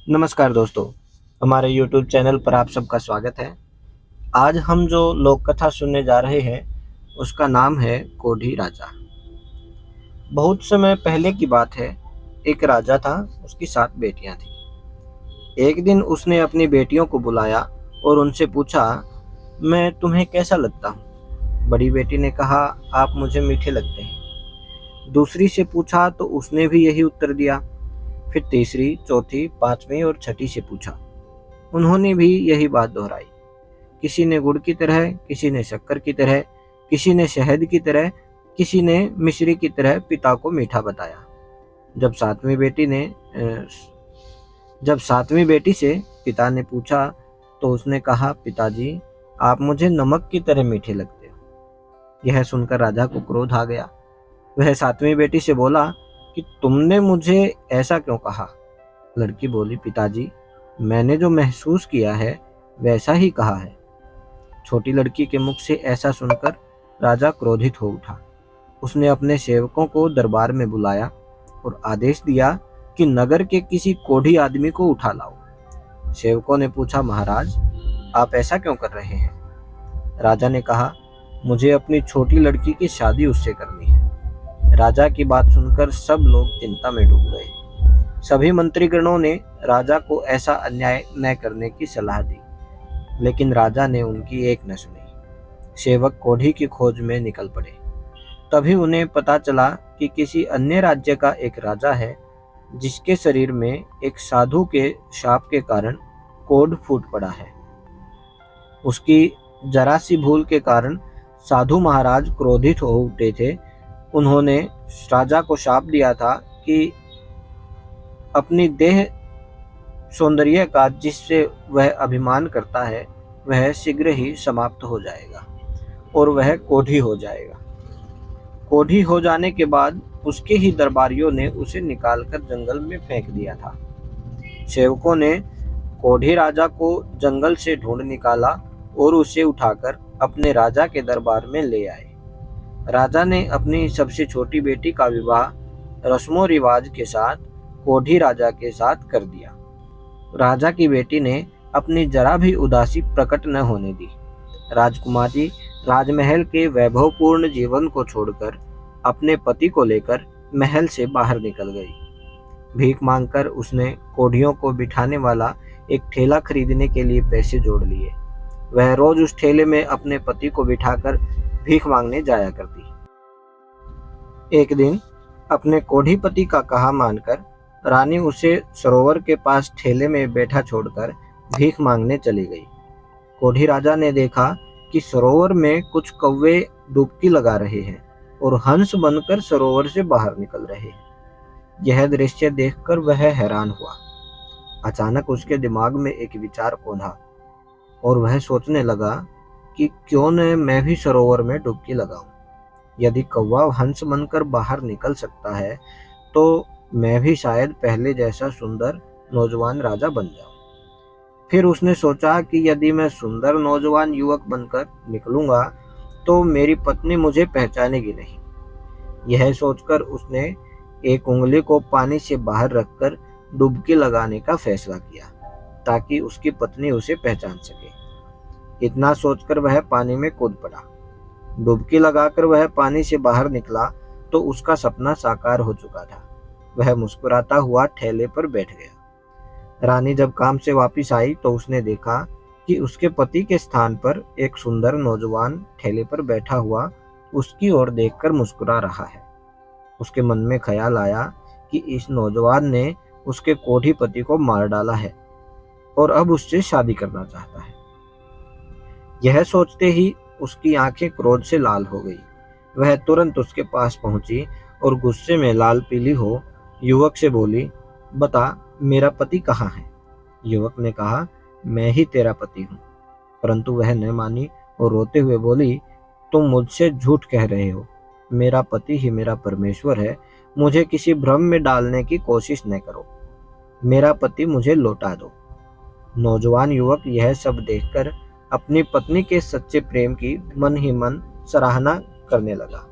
नमस्कार दोस्तों, हमारे YouTube चैनल पर आप सबका स्वागत है। आज हम जो लोक कथा सुनने जा रहे हैं, उसका नाम है कोढ़ी राजा। बहुत समय पहले की बात है, एक राजा था, उसकी 7 बेटियां थीं। एक दिन उसने अपनी बेटियों को बुलाया और उनसे पूछा, मैं तुम्हें कैसा लगता हूँ? बड़ी बेटी ने कहा, आप मुझे मीठे लगते हैं। दूसरी से पूछा तो उसने भी यही उत्तर दिया। फिर तीसरी, चौथी, पांचवी और छठी से पूछा, उन्होंने भी यही बात दोहराई। किसी ने गुड़ की तरह, किसी ने शक्कर की तरह, किसी ने शहद की तरह, किसी ने मिश्री की तरह पिता को मीठा बताया। जब सातवीं बेटी ने जब सातवीं बेटी से पिता ने पूछा तो उसने कहा, पिताजी, आप मुझे नमक की तरह मीठे लगते हो। यह सुनकर राजा को क्रोध आ गया। वह सातवीं बेटी से बोला कि तुमने मुझे ऐसा क्यों कहा? लड़की बोली, पिताजी, मैंने जो महसूस किया है वैसा ही कहा है। छोटी लड़की के मुख से ऐसा सुनकर राजा क्रोधित हो उठा। उसने अपने सेवकों को दरबार में बुलाया और आदेश दिया कि नगर के किसी कोढ़ी आदमी को उठा लाओ। सेवकों ने पूछा, महाराज, आप ऐसा क्यों कर रहे हैं? राजा ने कहा, मुझे अपनी छोटी लड़की की शादी उससे करनी है। राजा की बात सुनकर सब लोग चिंता में डूब गए। सभी मंत्रीगणों ने राजा को ऐसा अन्याय न करने की सलाह दी, लेकिन राजा ने उनकी एक न सुनी। सेवक कोढ़ी की खोज में निकल पड़े। तभी उन्हें पता चला कि किसी अन्य राज्य का एक राजा है, जिसके शरीर में एक साधु के शाप के कारण कोढ़ फूट पड़ा है। उसकी जरा सी भूल के कारण साधु महाराज क्रोधित हो उठे थे। उन्होंने राजा को शाप दिया था कि अपनी देह सौंदर्य का जिससे वह अभिमान करता है वह शीघ्र ही समाप्त हो जाएगा और वह कोढ़ी हो जाएगा। कोढ़ी हो जाने के बाद उसके ही दरबारियों ने उसे निकालकर जंगल में फेंक दिया था। सेवकों ने कोढ़ी राजा को जंगल से ढूंढ निकाला और उसे उठाकर अपने राजा के दरबार में ले आए। राजा ने अपनी सबसे छोटी बेटी का विवाह रस्मों रिवाज के साथ कोढ़ी राजा के साथ कर दिया। राजा की बेटी ने अपनी जरा भी उदासी प्रकट न होने दी। राजकुमारी राजमहल के वैभवपूर्ण जीवन को छोड़कर अपने पति को लेकर महल से बाहर निकल गई। भीख मांगकर उसने कोढ़ियों को बिठाने वाला एक ठेला खरीदने के लिए पैसे जोड़ लिए। वह रोज उस ठेले में अपने पति को बिठाकर भीख मांगने जाया करती। एक दिन अपने कोढ़ी पति का कहा मानकर रानी उसे सरोवर के पास ठेले में बैठा छोड़कर भीख मांगने चली गई। कोढ़ी राजा ने देखा कि सरोवर में कुछ कौवे डुबकी लगा रहे हैं और हंस बनकर सरोवर से बाहर निकल रहे हैं। यह दृश्य देखकर वह हैरान हुआ। अचानक उसके दिमाग में एक विचार कौंधा और वह सोचने लगा कि क्यों न मैं भी सरोवर में डुबकी लगाऊं। यदि कौवा हंस बनकर बाहर निकल सकता है तो मैं भी शायद पहले जैसा सुंदर नौजवान राजा बन जाऊं। फिर उसने सोचा कि यदि मैं सुंदर नौजवान युवक बनकर निकलूंगा तो मेरी पत्नी मुझे पहचानेगी नहीं। यह सोचकर उसने एक उंगली को पानी से बाहर रखकर डुबकी लगाने का फैसला किया ताकि उसकी पत्नी उसे पहचान सके। इतना सोचकर वह पानी में कूद पड़ा। डुबकी लगाकर वह पानी से बाहर निकला तो उसका सपना साकार हो चुका था। वह मुस्कुराता हुआ ठेले पर बैठ गया। रानी जब काम से वापस आई तो उसने देखा कि उसके पति के स्थान पर एक सुंदर नौजवान ठेले पर बैठा हुआ उसकी ओर देखकर मुस्कुरा रहा है। उसके मन में ख्याल आया कि इस नौजवान ने उसके कोढ़ी पति को मार डाला है और अब उससे शादी करना चाहता है। यह सोचते ही उसकी आंखें क्रोध से लाल हो गई। वह तुरंत उसके पास पहुंची और गुस्से में लाल पीली हो युवक से बोली, बता, मेरा पति कहाँ है? युवक ने कहा, मैं ही तेरा पति हूँ। परंतु वह न मानी और रोते हुए बोली, तुम मुझसे झूठ कह रहे हो। मेरा पति ही मेरा परमेश्वर है। मुझे किसी भ्रम में डालने की कोशिश न करो। मेरा पति मुझे लौटा दो। नौजवान युवक यह सब देखकर अपनी पत्नी के सच्चे प्रेम की मन ही मन सराहना करने लगा।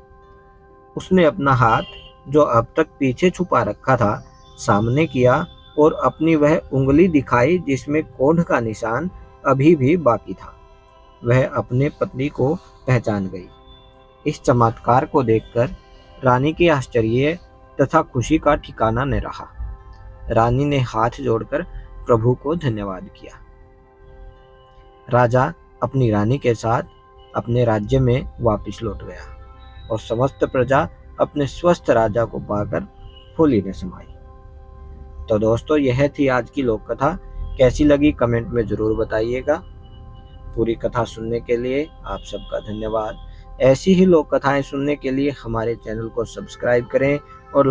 उसने अपना हाथ, जो अब तक पीछे छुपा रखा था, सामने किया और अपनी वह उंगली दिखाई जिसमें कोढ़ का निशान अभी भी बाकी था। वह अपने पति को पहचान गई। इस चमत्कार को देखकर रानी के आश्चर्य तथा खुशी का ठिकाना न रहा। रानी ने हाथ जोड़कर प्रभु को धन्यवाद किया। राजा अपनी रानी के साथ अपने राज्य में वापस लौट गया और समस्त प्रजा अपने स्वस्थ राजा को पाकर फूली न समाई। तो दोस्तों, यह थी आज की लोक कथा। कैसी लगी कमेंट में जरूर बताइएगा। पूरी कथा सुनने के लिए आप सबका धन्यवाद। ऐसी ही लोक कथाएं सुनने के लिए हमारे चैनल को सब्सक्राइब करें और